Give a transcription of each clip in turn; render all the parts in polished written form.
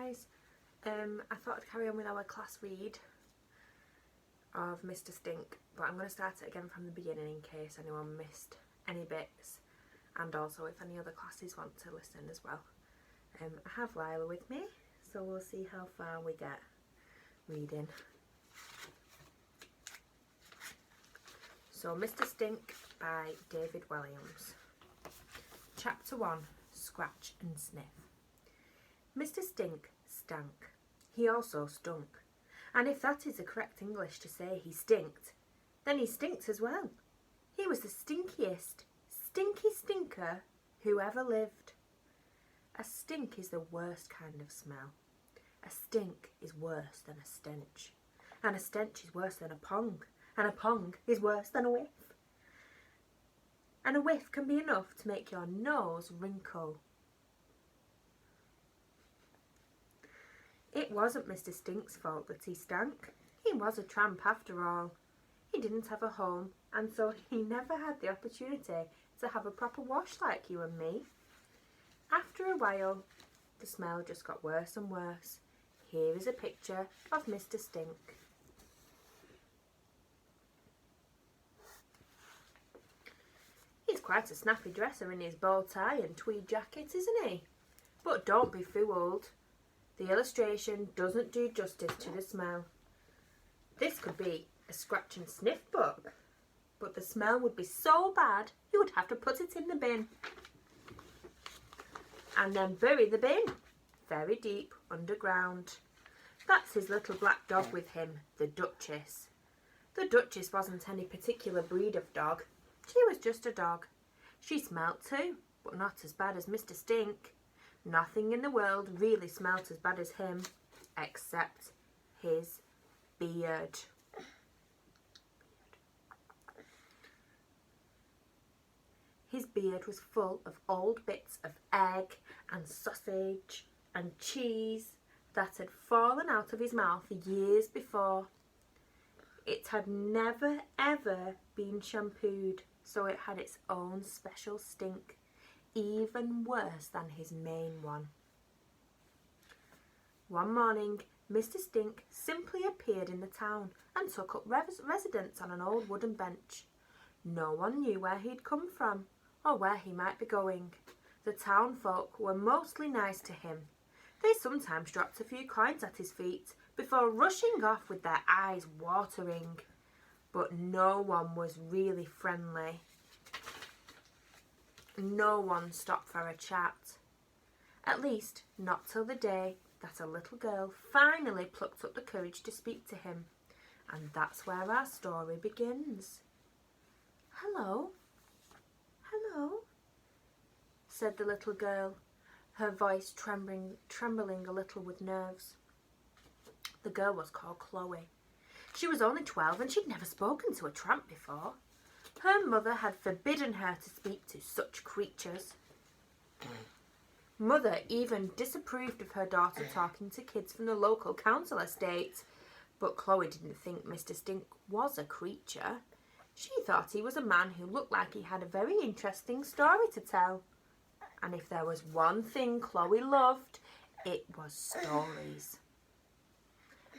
guys. I thought I'd carry on with our class read of Mr. Stink, but I'm going to start it again from the beginning in case anyone missed any bits, and also if any other classes want to listen as well. I have Lyla with me, so we'll see how far we get reading. So Mr. Stink by David Walliams. Chapter 1, Scratch and Sniff. Mr. Stink stank. He also stunk. And if that is the correct English to say he stinked, then he stinked as well. He was the stinkiest, stinky stinker who ever lived. A stink is the worst kind of smell. A stink is worse than a stench. And a stench is worse than a pong. And a pong is worse than a whiff. And a whiff can be enough to make your nose wrinkle. It wasn't Mr. Stink's fault that he stank. He was a tramp after all. He didn't have a home, and so he never had the opportunity to have a proper wash like you and me. After a while, the smell just got worse and worse. Here is a picture of Mr. Stink. He's quite a snappy dresser in his bow tie and tweed jacket, isn't he? But don't be fooled. The illustration doesn't do justice to the smell. This could be a scratch and sniff book, but the smell would be so bad you would have to put it in the bin. And then bury the bin very deep underground. That's his little black dog with him, the Duchess. The Duchess wasn't any particular breed of dog. She was just a dog. She smelt too, but not as bad as Mr. Stink. Nothing in the world really smelt as bad as him, except his beard. His beard was full of old bits of egg and sausage and cheese that had fallen out of his mouth years before. It had never ever been shampooed, so it had its own special stink, even worse than his main one. One morning, Mr. Stink simply appeared in the town and took up residence on an old wooden bench. No one knew where he'd come from or where he might be going. The town folk were mostly nice to him. They sometimes dropped a few coins at his feet before rushing off with their eyes watering. But no one was really friendly. No one stopped for a chat. At least, not till the day that a little girl finally plucked up the courage to speak to him. And that's where our story begins. "Hello, hello," said the little girl, her voice trembling a little with nerves. The girl was called Chloe. She was only 12 and she'd never spoken to a tramp before. Her mother had forbidden her to speak to such creatures. Mother even disapproved of her daughter talking to kids from the local council estate. But Chloe didn't think Mr. Stink was a creature. She thought he was a man who looked like he had a very interesting story to tell. And if there was one thing Chloe loved, it was stories.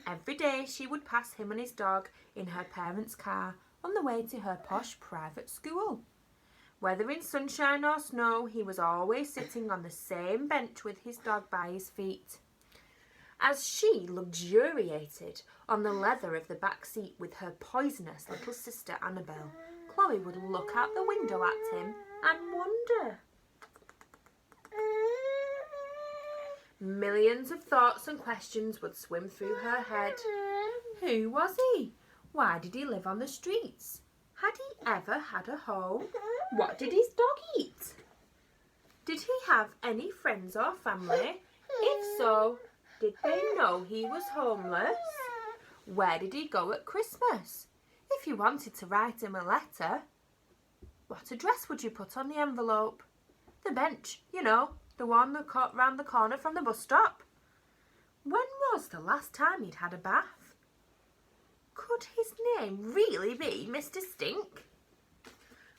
Every day she would pass him and his dog in her parents' car on the way to her posh private school. Whether in sunshine or snow, he was always sitting on the same bench with his dog by his feet. As she luxuriated on the leather of the back seat with her poisonous little sister Annabelle, Chloe would look out the window at him and wonder. Millions of thoughts and questions would swim through her head. Who was he? Why did he live on the streets? Had he ever had a home? What did his dog eat? Did he have any friends or family? If so, did they know he was homeless? Where did he go at Christmas? If you wanted to write him a letter, what address would you put on the envelope? The bench, you know, the one that cut round the corner from the bus stop. When was the last time he'd had a bath? Could his name really be Mr. Stink?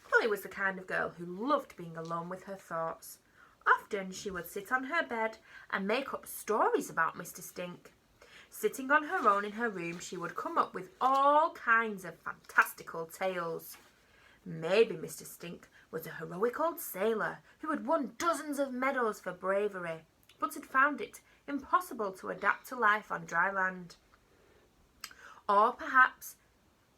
Chloe was the kind of girl who loved being alone with her thoughts. Often she would sit on her bed and make up stories about Mr. Stink. Sitting on her own in her room, she would come up with all kinds of fantastical tales. Maybe Mr. Stink was a heroic old sailor who had won dozens of medals for bravery, but had found it impossible to adapt to life on dry land. Or perhaps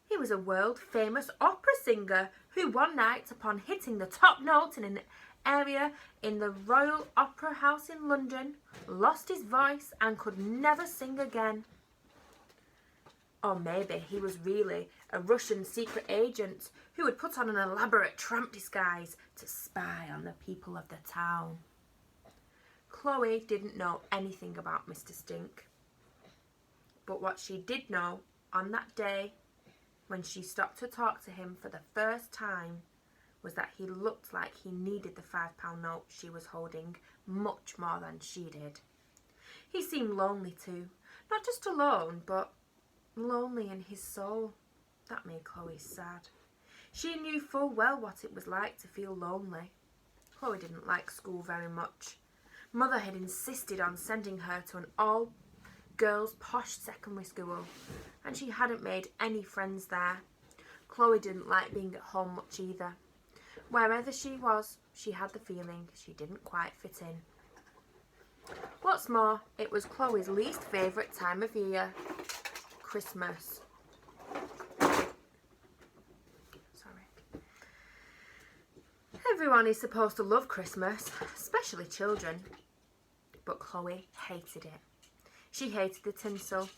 he was a world-famous opera singer who one night, upon hitting the top note in an area in the Royal Opera House in London, lost his voice and could never sing again. Or maybe he was really a Russian secret agent who had put on an elaborate tramp disguise to spy on the people of the town. Chloe didn't know anything about Mr. Stink. But what she did know on that day, when she stopped to talk to him for the first time, was that he looked like he needed the £5 note she was holding much more than she did. He seemed lonely too. Not just alone, but lonely in his soul. That made Chloe sad. She knew full well what it was like to feel lonely. Chloe didn't like school very much. Mother had insisted on sending her to an all-girls posh secondary school, and she hadn't made any friends there. Chloe didn't like being at home much either. Wherever she was, she had the feeling she didn't quite fit in. What's more, it was Chloe's least favourite time of year, Christmas. Everyone is supposed to love Christmas, especially children. But Chloe hated it. She hated the tinsel.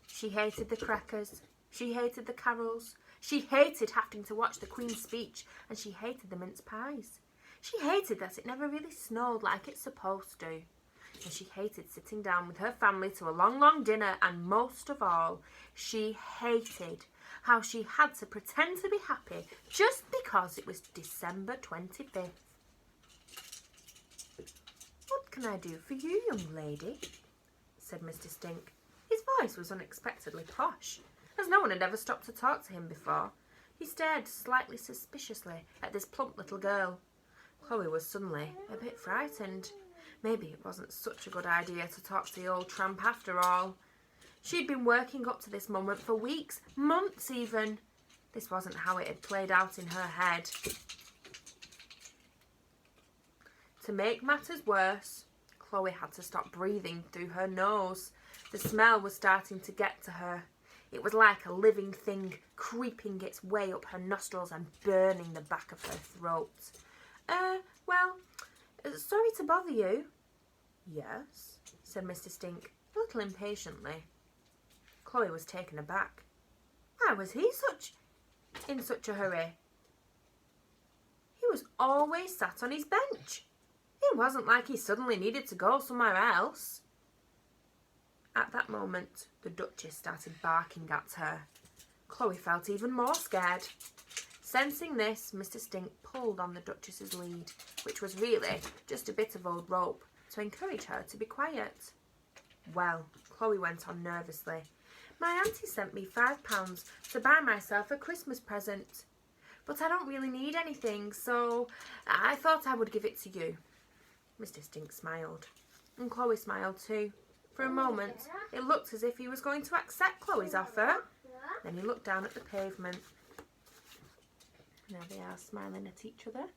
She hated the crackers. She hated the carols. She hated having to watch the Queen's speech, and she hated the mince pies. She hated that it never really snowed like it's supposed to. And she hated sitting down with her family to a long, long dinner, and most of all, she hated how she had to pretend to be happy just because it was December 25th. "What can I do for you, young lady?" said Mr. Stink. His voice was unexpectedly posh, as no one had ever stopped to talk to him before. He stared slightly suspiciously at this plump little girl. Chloe was suddenly a bit frightened. Maybe it wasn't such a good idea to talk to the old tramp after all. She'd been working up to this moment for weeks, months even. This wasn't how it had played out in her head. To make matters worse, Chloe had to stop breathing through her nose. The smell was starting to get to her. It was like a living thing creeping its way up her nostrils and burning the back of her throat. Sorry to bother you." "Yes," said Mr. Stink, a little impatiently. Chloe was taken aback. Why was he in such a hurry? He was always sat on his bench. It wasn't like he suddenly needed to go somewhere else. At that moment, the Duchess started barking at her. Chloe felt even more scared. Sensing this, Mr. Stink pulled on the Duchess's lead, which was really just a bit of old rope, to encourage her to be quiet. "Well," Chloe went on nervously, "my auntie sent me £5 to buy myself a Christmas present. But I don't really need anything, so I thought I would give it to you." Mr. Stink smiled, and Chloe smiled too. For a moment, it looked as if he was going to accept Chloe's offer. Then he looked down at the pavement. Now they are smiling at each other.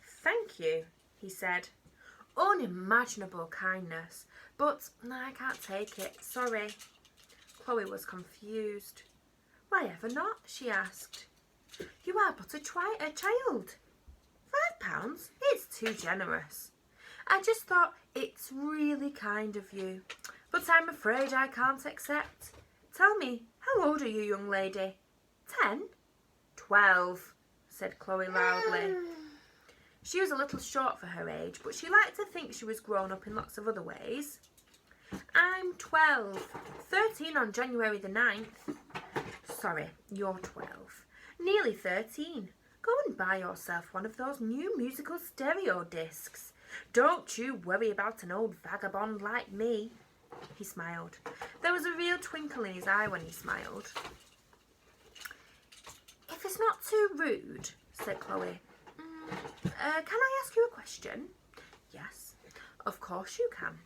"Thank you," he said. "Unimaginable kindness, but I can't take it, sorry." Chloe was confused. "Why ever not?" she asked. "You are but a child. £5? It's too generous. I just thought it's really kind of you, but I'm afraid I can't accept. Tell me, how old are you, young lady?" 10? 12, said Chloe loudly. She was a little short for her age, but she liked to think she was grown up in lots of other ways. "I'm 12. 13 on January the 9th. Sorry, you're 12. Nearly 13. Go and buy yourself one of those new musical stereo discs. Don't you worry about an old vagabond like me." He smiled. There was a real twinkle in his eye when he smiled. If it's not too rude, said Chloe. Can I ask you a question? Yes, of course you can.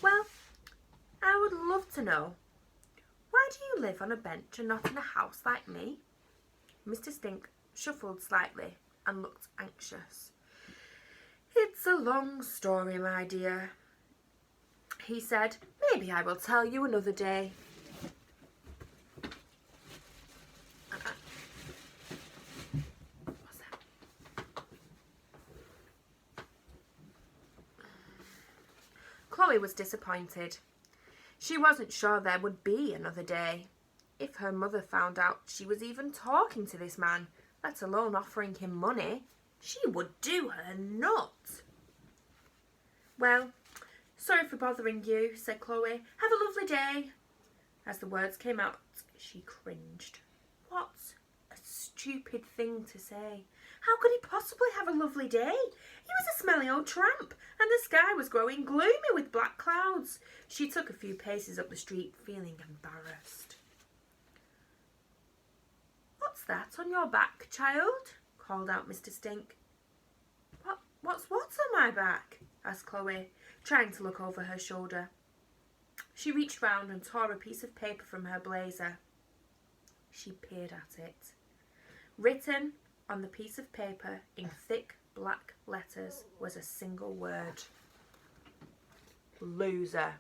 Well, I would love to know, why do you live on a bench and not in a house like me? Mr. Stink shuffled slightly and looked anxious. It's a long story, my dear, he said. Maybe I will tell you another day. What's that? Chloe was disappointed. She wasn't sure there would be another day. If her mother found out she was even talking to this man, let alone offering him money, she would do her nuts. Well, sorry for bothering you, said Chloe. Have a lovely day. As the words came out, she cringed. What a stupid thing to say. How could he possibly have a lovely day? He was a smelly old tramp, and the sky was growing gloomy with black clouds. She took a few paces up the street, feeling embarrassed. What's that on your back, child? Called out Mr. Stink. What's on my back? Asked Chloe, trying to look over her shoulder. She reached round and tore a piece of paper from her blazer. She peered at it. Written on the piece of paper in thick black letters was a single word. Loser.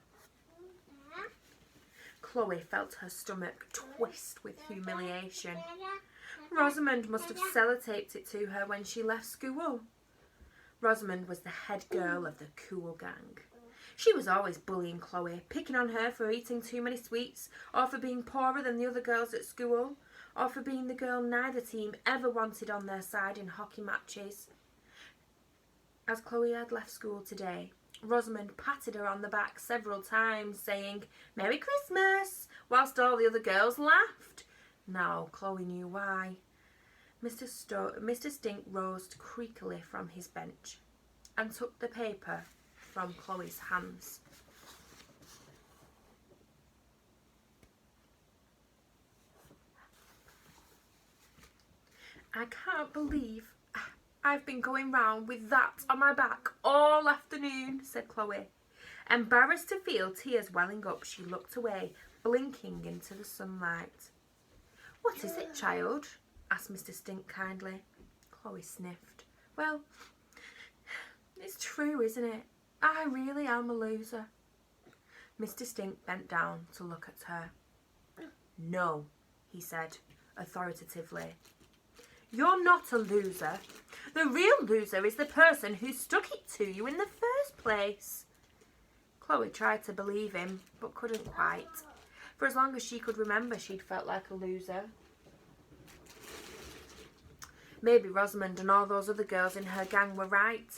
Chloe felt her stomach twist with humiliation. Rosamond must have sellotaped it to her when she left school. Rosamond was the head girl of the cool gang. She was always bullying Chloe, picking on her for eating too many sweets, or for being poorer than the other girls at school, or for being the girl neither team ever wanted on their side in hockey matches. As Chloe had left school today, Rosamond patted her on the back several times, saying, "Merry Christmas," whilst all the other girls laughed. Now Chloe knew why. Mr. Stink rose creakily from his bench and took the paper from Chloe's hands. I can't believe I've been going round with that on my back all afternoon, said Chloe. Embarrassed to feel tears welling up, she looked away, blinking into the sunlight. What is it, child? Asked Mr. Stink kindly. Chloe sniffed. Well, it's true, isn't it? I really am a loser. Mr. Stink bent down to look at her. No, he said authoritatively. You're not a loser. The real loser is the person who stuck it to you in the first place. Chloe tried to believe him, but couldn't quite. For as long as she could remember, she'd felt like a loser. Maybe Rosamond and all those other girls in her gang were right.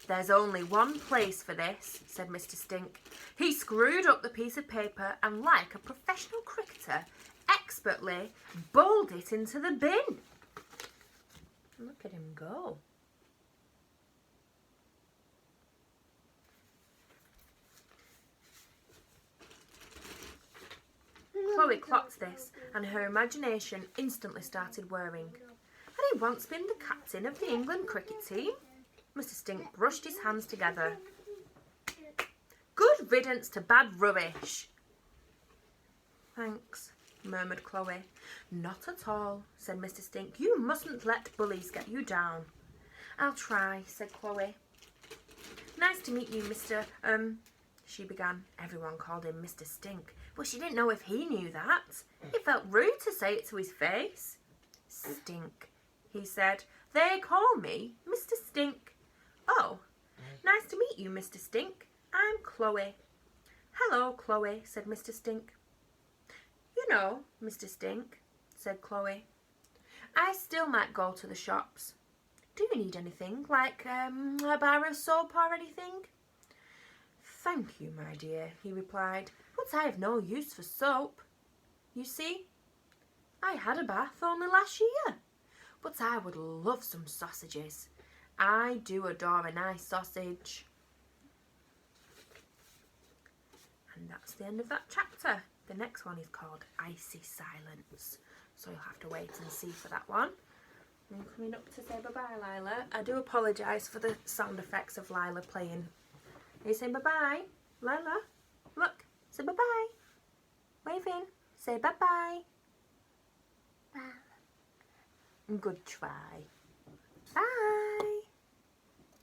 There's only one place for this, said Mr. Stink. He screwed up the piece of paper and, like a professional cricketer, expertly bowled it into the bin. Look at him go. Chloe clocked this, and her imagination instantly started whirring. Had he once been the captain of the England cricket team? Mr. Stink brushed his hands together. Good riddance to bad rubbish. Thanks, murmured Chloe. Not at all, said Mr. Stink. You mustn't let bullies get you down. I'll try, said Chloe. Nice to meet you, Mr. She began. Everyone called him Mr. Stink, but she didn't know if he knew that. It felt rude to say it to his face. Stink, he said. They call me Mr. Stink. Oh, nice to meet you, Mr. Stink. I'm Chloe. Hello, Chloe, said Mr. Stink. You know, Mr. Stink, said Chloe, I still might go to the shops. Do you need anything, like a bar of soap or anything? Thank you, my dear, he replied, but I have no use for soap. You see, I had a bath only last year, but I would love some sausages. I do adore a nice sausage. And that's the end of that chapter. The next one is called Icy Silence. So you'll have to wait and see for that one. I'm coming up to say bye-bye, Lyla. I do apologise for the sound effects of Lyla playing. Are you saying bye-bye? Lyla, look, say bye-bye. Waving, say bye-bye. Good try.